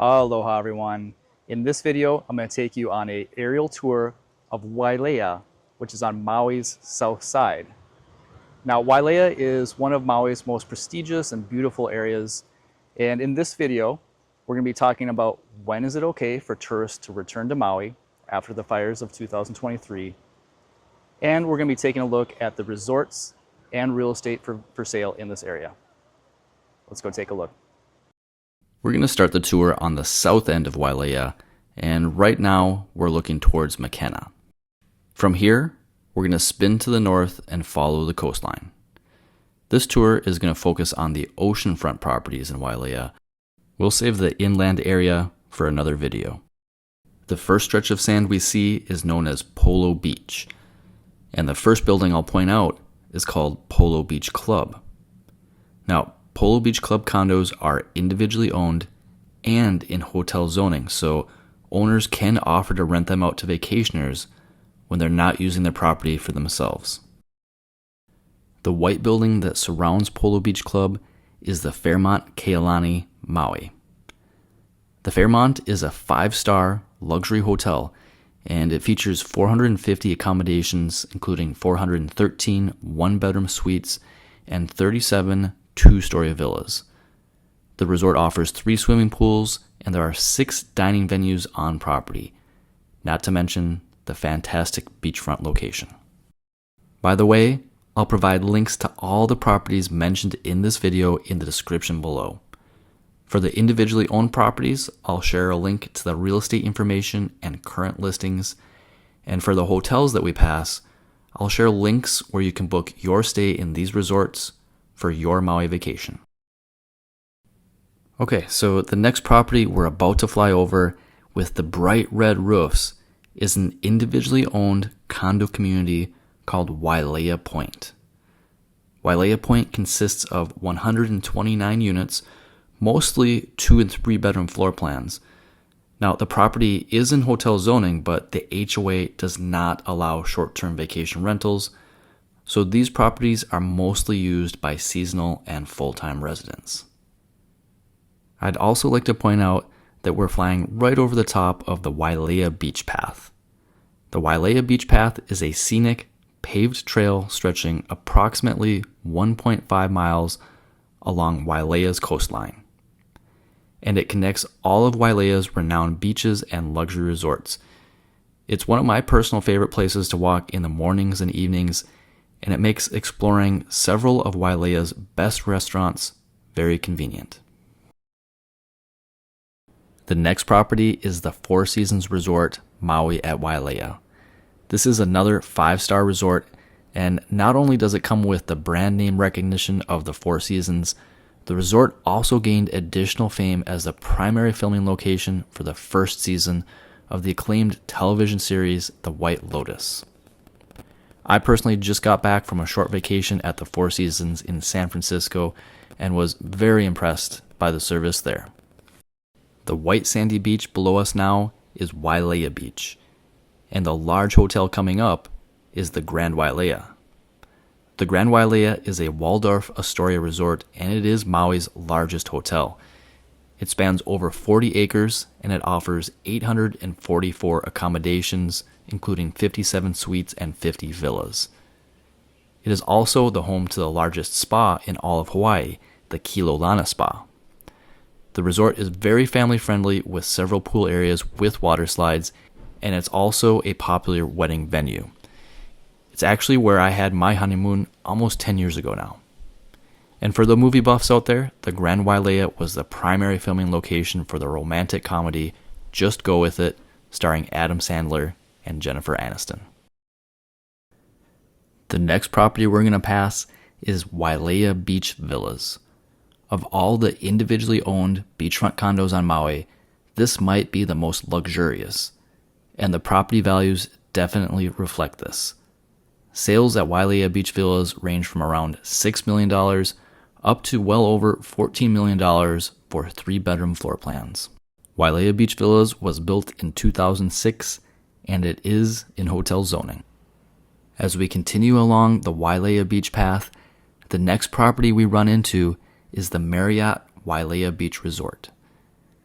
Aloha everyone. In this video, I'm going to take you on an aerial tour of Wailea, which is on Maui's south side. Now, Wailea is one of Maui's most prestigious and beautiful areas. And in this video, we're going to be talking about when is it okay for tourists to return to Maui after the fires of 2023. And we're going to be taking a look at the resorts and real estate for sale in this area. Let's go take a look. We're going to start the tour on the south end of Wailea, and right now we're looking towards McKenna. From here, we're going to spin to the north and follow the coastline. This tour is going to focus on the oceanfront properties in Wailea. We'll save the inland area for another video. The first stretch of sand we see is known as Polo Beach, and the first building I'll point out is called Polo Beach Club. Now, Polo Beach Club condos are individually owned and in hotel zoning, so owners can offer to rent them out to vacationers when they're not using their property for themselves. The white building that surrounds Polo Beach Club is the Fairmont Kolani, Maui. The Fairmont is a 5-star luxury hotel, and it features 450 accommodations, including 413 one-bedroom suites and 37 two-story villas. The resort offers 3 swimming pools, and there are 6 dining venues on property, not to mention the fantastic beachfront location. By the way, I'll provide links to all the properties mentioned in this video in the description below. For the individually owned properties, I'll share a link to the real estate information and current listings, and for the hotels that we pass, I'll share links where you can book your stay in these resorts for your Maui vacation. Okay, so the next property we're about to fly over with the bright red roofs is an individually owned condo community called Wailea Point. Wailea Point consists of 129 units, mostly 2 and 3 bedroom floor plans. Now, the property is in hotel zoning, but the HOA does not allow short-term vacation rentals, so these properties are mostly used by seasonal and full-time residents. I'd also like to point out that we're flying right over the top of the Wailea Beach Path. The Wailea Beach Path is a scenic, paved trail stretching approximately 1.5 miles along Wailea's coastline. And it connects all of Wailea's renowned beaches and luxury resorts. It's one of my personal favorite places to walk in the mornings and evenings, and it makes exploring several of Wailea's best restaurants very convenient. The next property is the Four Seasons Resort Maui at Wailea. This is another 5-star resort, and not only does it come with the brand name recognition of the Four Seasons, the resort also gained additional fame as the primary filming location for the first season of the acclaimed television series The White Lotus. I personally just got back from a short vacation at the Four Seasons in San Francisco and was very impressed by the service there. The white sandy beach below us now is Wailea Beach, and the large hotel coming up is the Grand Wailea. The Grand Wailea is a Waldorf Astoria resort, and it is Maui's largest hotel. It spans over 40 acres, and it offers 844 accommodations, including 57 suites and 50 villas. It is also the home to the largest spa in all of Hawaii, the Kilolana Spa. The resort is very family-friendly with several pool areas with water slides, and it's also a popular wedding venue. It's actually where I had my honeymoon almost 10 years ago now. And for the movie buffs out there, the Grand Wailea was the primary filming location for the romantic comedy Just Go With It, starring Adam Sandler and Jennifer Aniston. The next property we're going to pass is Wailea Beach Villas. Of all the individually owned beachfront condos on Maui, this might be the most luxurious, and the property values definitely reflect this. Sales at Wailea Beach Villas range from around $6 million up to well over $14 million for 3-bedroom floor plans. Wailea Beach Villas was built in 2006, and it is in hotel zoning. As we continue along the Wailea Beach Path, the next property we run into is the Marriott Wailea Beach Resort.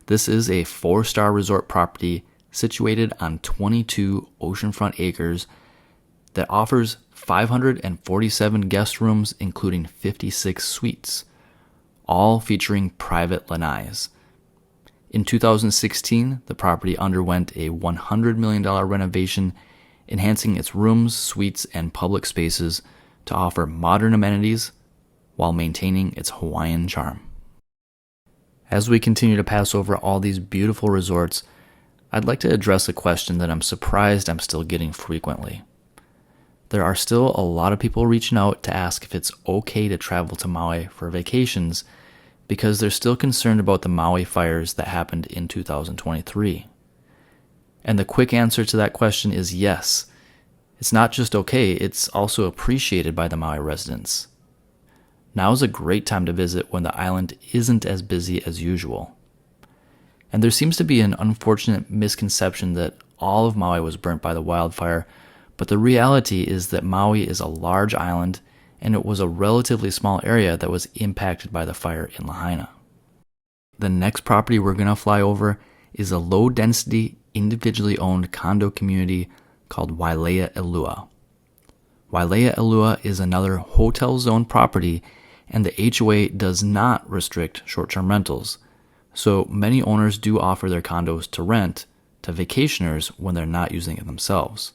This is a 4-star resort property situated on 22 oceanfront acres that offers 547 guest rooms, including 56 suites, all featuring private lanais. In 2016, the property underwent a $100 million renovation, enhancing its rooms, suites, and public spaces to offer modern amenities while maintaining its Hawaiian charm. As we continue to pass over all these beautiful resorts, I'd like to address a question that I'm surprised I'm still getting frequently. There are still a lot of people reaching out to ask if it's okay to travel to Maui for vacations because they're still concerned about the Maui fires that happened in 2023. And the quick answer to that question is yes. It's not just okay, it's also appreciated by the Maui residents. Now is a great time to visit when the island isn't as busy as usual. And there seems to be an unfortunate misconception that all of Maui was burnt by the wildfire, but the reality is that Maui is a large island and it was a relatively small area that was impacted by the fire in Lahaina. The next property we're going to fly over is a low-density, individually owned condo community called Wailea Elua. Wailea Elua is another hotel zone property, and the HOA does not restrict short-term rentals, so many owners do offer their condos to rent to vacationers when they're not using it themselves.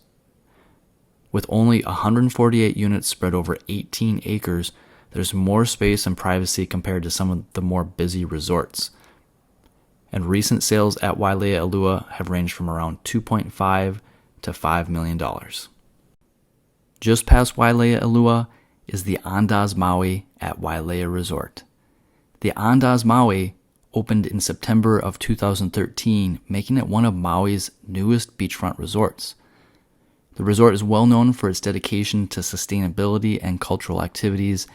With only 148 units spread over 18 acres, there's more space and privacy compared to some of the more busy resorts. And recent sales at Wailea Elua have ranged from around $2.5 to $5 million. Just past Wailea Elua is the Andaz Maui at Wailea Resort. The Andaz Maui opened in September of 2013, making it one of Maui's newest beachfront resorts. The resort is well known for its dedication to sustainability and cultural activities,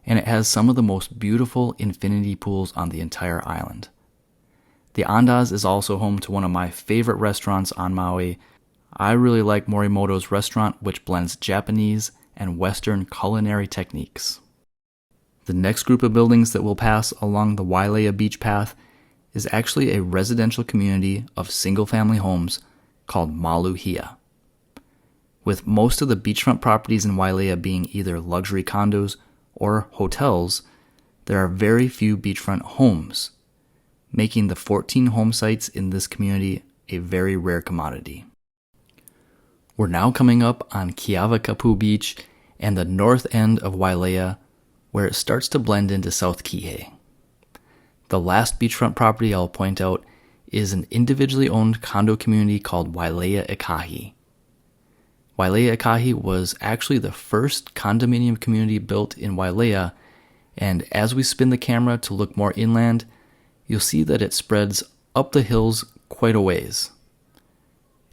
and it has some of the most beautiful infinity pools on the entire island. The Andaz is also home to one of my favorite restaurants on Maui. I really like Morimoto's restaurant, which blends Japanese and Western culinary techniques. The next group of buildings that will pass along the Wailea Beach Path is actually a residential community of single-family homes called Maluia. With most of the beachfront properties in Wailea being either luxury condos or hotels, there are very few beachfront homes, making the 14 home sites in this community a very rare commodity. We're now coming up on Keawakapu Beach and the north end of Wailea, where it starts to blend into South Kihei. The last beachfront property I'll point out is an individually owned condo community called Wailea Ekahi. Wailea Ekahi was actually the first condominium community built in Wailea, and as we spin the camera to look more inland, you'll see that it spreads up the hills quite a ways.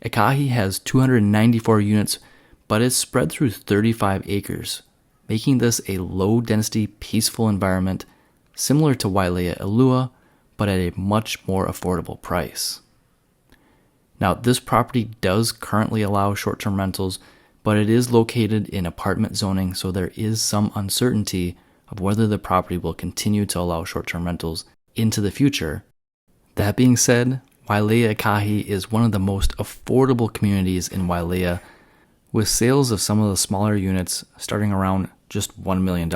Ekahi has 294 units, but it's spread through 35 acres, making this a low-density, peaceful environment similar to Wailea Elua, but at a much more affordable price. Now, this property does currently allow short-term rentals, but it is located in apartment zoning, so there is some uncertainty of whether the property will continue to allow short-term rentals into the future. That being said, Wailea Ekahi is one of the most affordable communities in Wailea, with sales of some of the smaller units starting around just $1 million.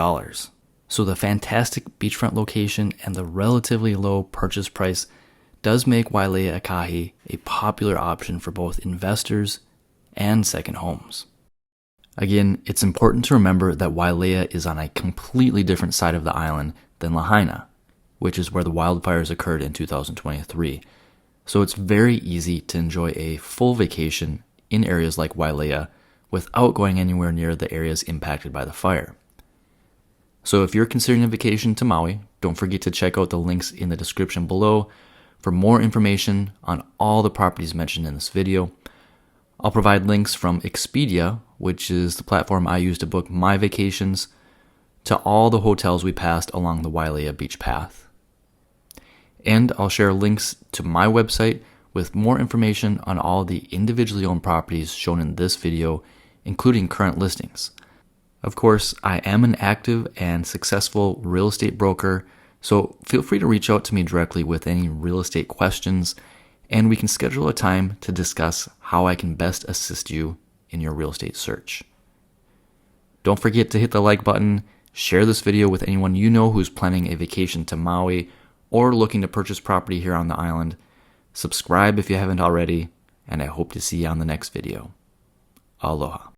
So the fantastic beachfront location and the relatively low purchase price does make Wailea Ekahi a popular option for both investors and second homes. Again, it's important to remember that Wailea is on a completely different side of the island than Lahaina, which is where the wildfires occurred in 2023. So it's very easy to enjoy a full vacation in areas like Wailea without going anywhere near the areas impacted by the fire. So if you're considering a vacation to Maui, don't forget to check out the links in the description below for more information on all the properties mentioned in this video. I'll provide links from Expedia, which is the platform I use to book my vacations, to all the hotels we passed along the Wailea Beach Path. And I'll share links to my website with more information on all the individually owned properties shown in this video, including current listings. Of course, I am an active and successful real estate broker, So feel free to reach out to me directly with any real estate questions, and we can schedule a time to discuss how I can best assist you in your real estate search. Don't forget to hit the like button, share this video with anyone you know who's planning a vacation to Maui or looking to purchase property here on the island. Subscribe if you haven't already, and I hope to see you on the next video. Aloha.